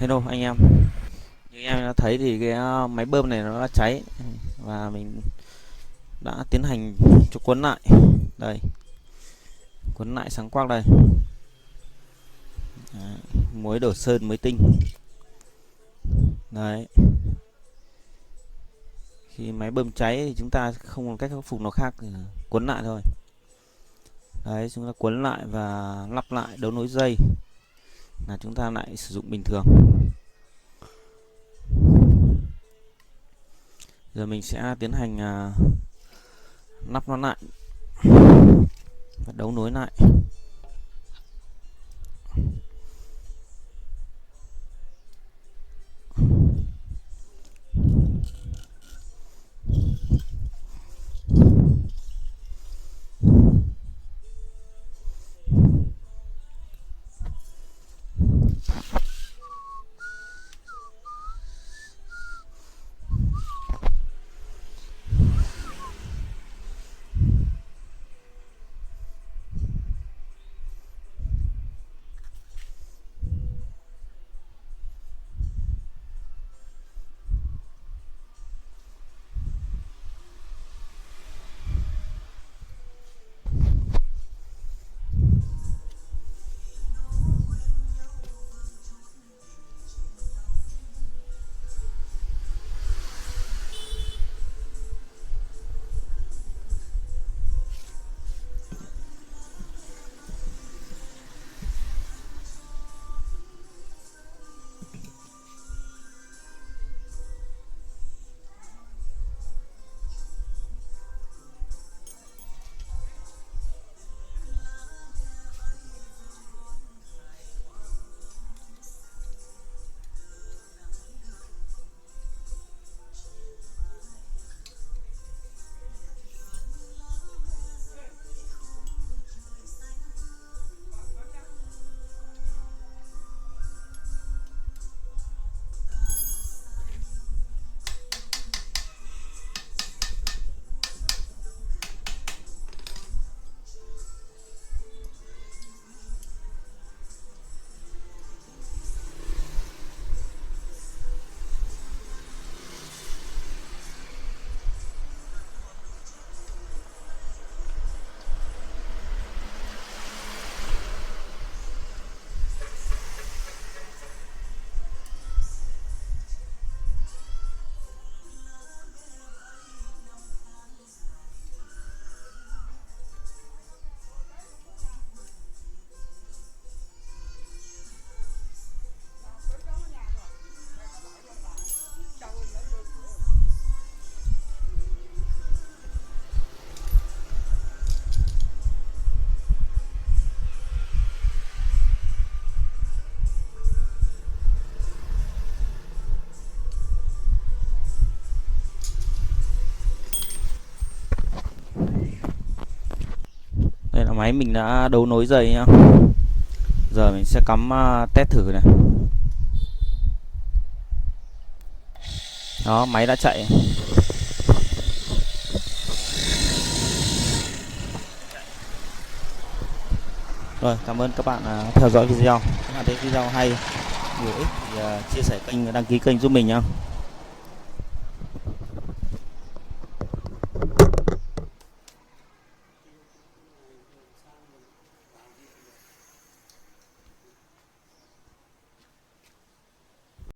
Hello anh em, như em đã thấy thì cái máy bơm này nó đã cháy và mình đã tiến hành cho cuốn lại. Đây, cuốn lại sáng quắc đây. Đấy, muối đổ sơn mới tinh. Đấy, khi máy bơm cháy thì chúng ta không còn cách khắc phục nào khác thì cuốn lại thôi. Đấy, chúng ta cuốn lại và lắp lại đấu nối dây là chúng ta lại sử dụng bình thường. Giờ mình sẽ tiến hành lắp nó lại và đấu nối lại. Đây là máy mình đã đấu nối dây nhá. Giờ mình sẽ cắm test thử này. Đó, máy đã chạy. Rồi, cảm ơn các bạn theo dõi video. Các bạn thấy video hay, hữu ích thì chia sẻ kênh, đăng ký kênh giúp mình nhá.